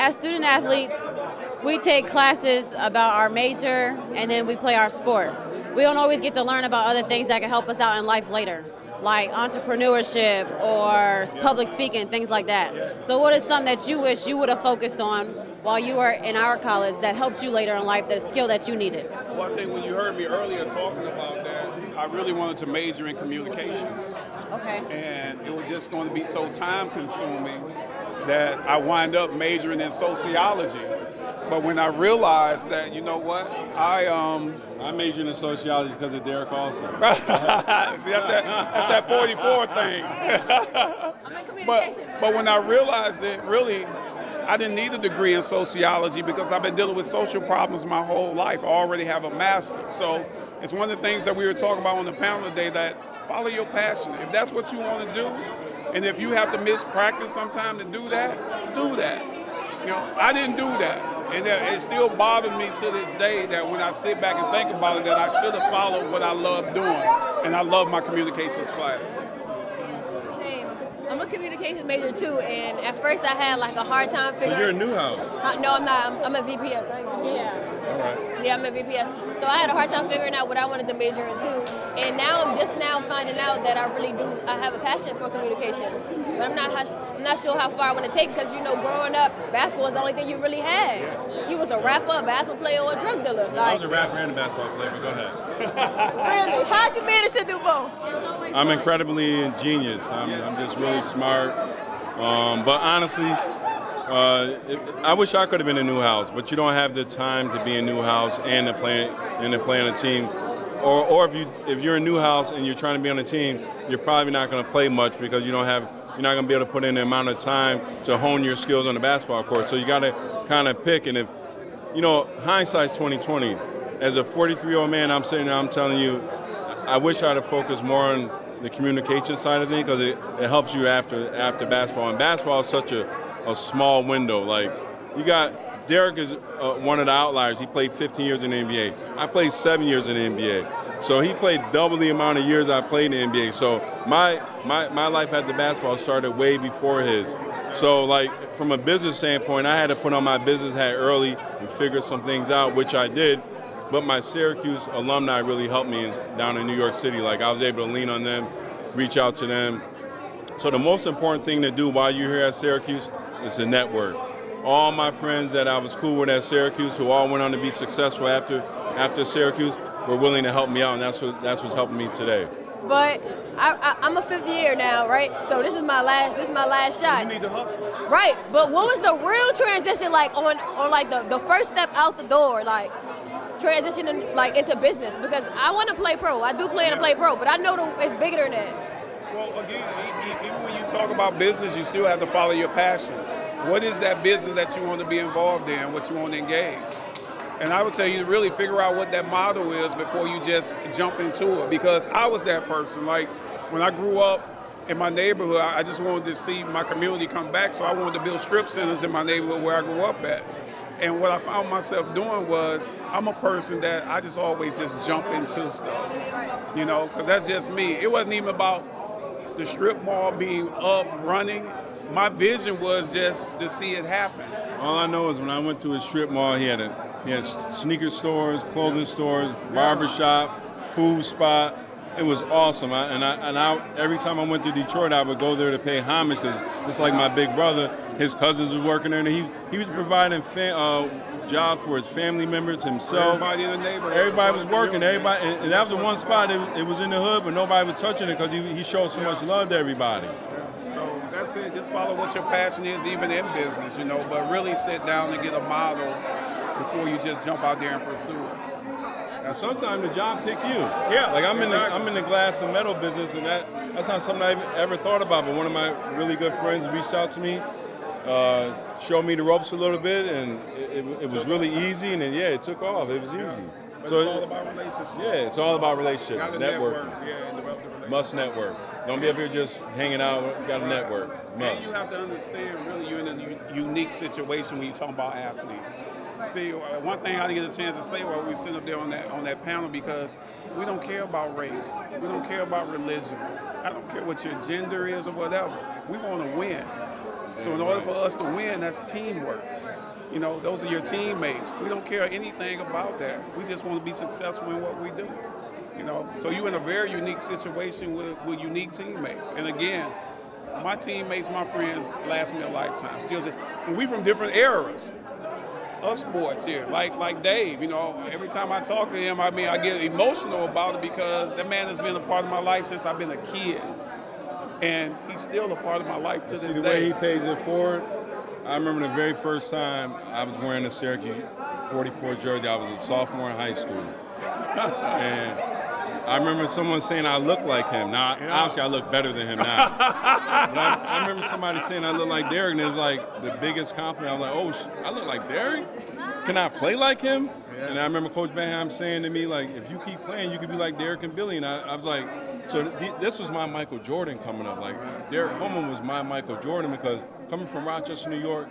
as student athletes, we take classes about our major and then we play our sport. We don't always get to learn about other things that can help us out in life later, like entrepreneurship or public speaking, things like that. So what is something that you wish you would have focused on while you were in our college that helped you later in life, that skill that you needed? Well, I think when you heard me earlier talking about that, I really wanted to major in communications. Okay. And it was just going to be so time consuming that I wind up majoring in sociology. But when I realized that, you know what, I majored in sociology because of Derrick also. See, that's that 44 thing. I'm in communication. But when I realized that really I didn't need a degree in sociology because I've been dealing with social problems my whole life. I already have a master's. So it's one of the things that we were talking about on the panel today, that follow your passion. If that's what you want to do, and if you have to miss practice sometime to do that, do that. You know, I didn't do that. And it still bothers me to this day that when I sit back and think about it, that I should have followed what I love doing. And I love my communications classes. Same. I'm a communications major too, and at first I had like a hard time figuring. So you're in Newhouse? No, I'm not. I'm a VPS, right? Yeah. All right. Yeah, I'm a VPS. So I had a hard time figuring out what I wanted to major in too. And now I'm just now finding out that I really do. I have a passion for communication, but I'm not sure how far I want to take, because, you know, growing up, basketball was the only thing you really had. You was a rapper, a basketball player, or a drug dealer. I was a rapper and a basketball player, but go ahead. Really? How'd you manage to do both? I'm incredibly ingenious. I'm just really smart. But honestly, I wish I could have been in Newhouse, but you don't have the time to be in Newhouse and to play on a team. Or if you're in Newhouse and you're trying to be on a team, you're probably not going to play much because you're not going to be able to put in the amount of time to hone your skills on the basketball court. So you got to kind of pick. And if, you know, hindsight's 2020. As a 43-year-old man, I'm sitting there, I'm telling you, I wish I'd have focused more on the communication side of things, because it helps you after basketball. And basketball is such a small window. Like, you got Derrick is one of the outliers. He played 15 years in the NBA. I played 7 years in the NBA. So he played double the amount of years I played in the NBA. So my life after basketball started way before his. So, like, from a business standpoint, I had to put on my business hat early and figure some things out, which I did. But my Syracuse alumni really helped me down in New York City. Like, I was able to lean on them, reach out to them. So the most important thing to do while you're here at Syracuse is to network. All my friends that I was cool with at Syracuse, who all went on to be successful after Syracuse, were willing to help me out, and that's what's helping me today. But I'm a fifth year now, right? So this is my last shot. You need to hustle. Right, but what was the real transition like on like the first step out the door, like transitioning like into business? Because I want to play pro. I do plan to play pro, but I know it's bigger than that. Well, again, even when you talk about business, you still have to follow your passion. What is that business that you want to be involved in, what you want to engage? And I would tell you to really figure out what that model is before you just jump into it. Because I was that person. Like, when I grew up in my neighborhood, I just wanted to see my community come back, so I wanted to build strip centers in my neighborhood where I grew up at. And what I found myself doing was, I'm a person that I just always just jump into stuff, you know, because that's just me. It wasn't even about the strip mall being up, running. My vision was just to see it happen. All I know is when I went to his strip mall, he had sneaker stores, clothing stores, barbershop, food spot. It was awesome. Every time I went to Detroit, I would go there to pay homage, because it's like my big brother. His cousins were working there, and he was providing jobs for his family members, himself. Everybody in the neighborhood. Everybody was working. Everybody, and that was the one spot. It was in the hood, but nobody was touching it because he showed so much love to everybody. So that's it. Just follow what your passion is, even in business, you know. But really sit down and get a model before you just jump out there and pursue it. Now, sometimes the job pick you. Yeah, like I'm exactly. in the glass and metal business, and that's not something I've ever thought about. But one of my really good friends reached out to me, showed me the ropes a little bit, and it was really easy. And then it took off. It was easy. But so it's all about relationships. Yeah, it's all about relationships, networking. And develop the relationship. Must network. Don't be up here just hanging out. Got to network. Must. And you have to understand, really, you're in a unique situation when you're talking about athletes. See, one thing I didn't get a chance to say while we were sitting up there on that panel, because we don't care about race. We don't care about religion. I don't care what your gender is or whatever. We want to win. So in order for us to win, that's teamwork. You know, those are your teammates. We don't care anything about that. We just want to be successful in what we do. You know, so you're in a very unique situation with unique teammates. And again, my teammates, my friends, last me a lifetime. Still, and we from different eras of sports here. Like Dave, you know, every time I talk to him, I get emotional about it because that man has been a part of my life since I've been a kid. And he's still a part of my life to this day. The way he pays it forward, I remember the very first time I was wearing a Syracuse 44 jersey. I was a sophomore in high school. And I remember someone saying I look like him. Now, obviously I look better than him now. But I remember somebody saying I look like Derrick, and it was like the biggest compliment. I was like, oh, I look like Derrick? Can I play like him? Yes. And I remember Coach Benham saying to me, like, if you keep playing, you could be like Derrick and Billy. And I was like, so this was my Michael Jordan coming up. Like, Derrick Coleman was my Michael Jordan because coming from Rochester, New York,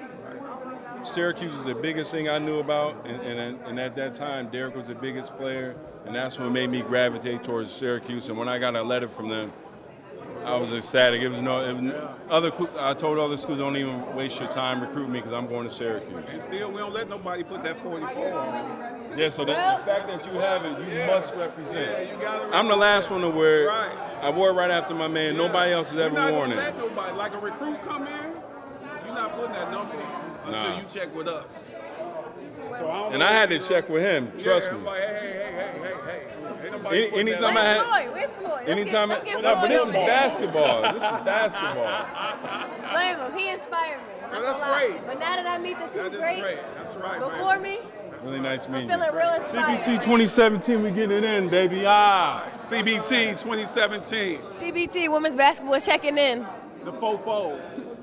Syracuse was the biggest thing I knew about, and at that time, Derrick was the biggest player, and that's what made me gravitate towards Syracuse. And when I got a letter from them, I was ecstatic. I told other schools, don't even waste your time recruiting me because I'm going to Syracuse. And still, we don't let nobody put that 44 on. Yeah, so the fact that you have it, you must represent. Yeah, you gotta represent. I'm the last one to wear it. Right. I wore it right after my man. Yeah. Nobody else has ever worn it. You're not gonna let nobody, like a recruit come in, you're not putting that number until you check with us. So I had to check with him. Trust me. Like, hey. Ain't nobody anytime I had. Where's Floyd? Anytime but this is basketball. This is basketball. Blame him. He inspired me. Well, that's great. But now that I meet the two greats, that's right. before me, really nice meeting you. feeling real inspired. CBT 2017, we getting it in, baby. CBT 2017. CBT women's basketball checking in. The Fofos.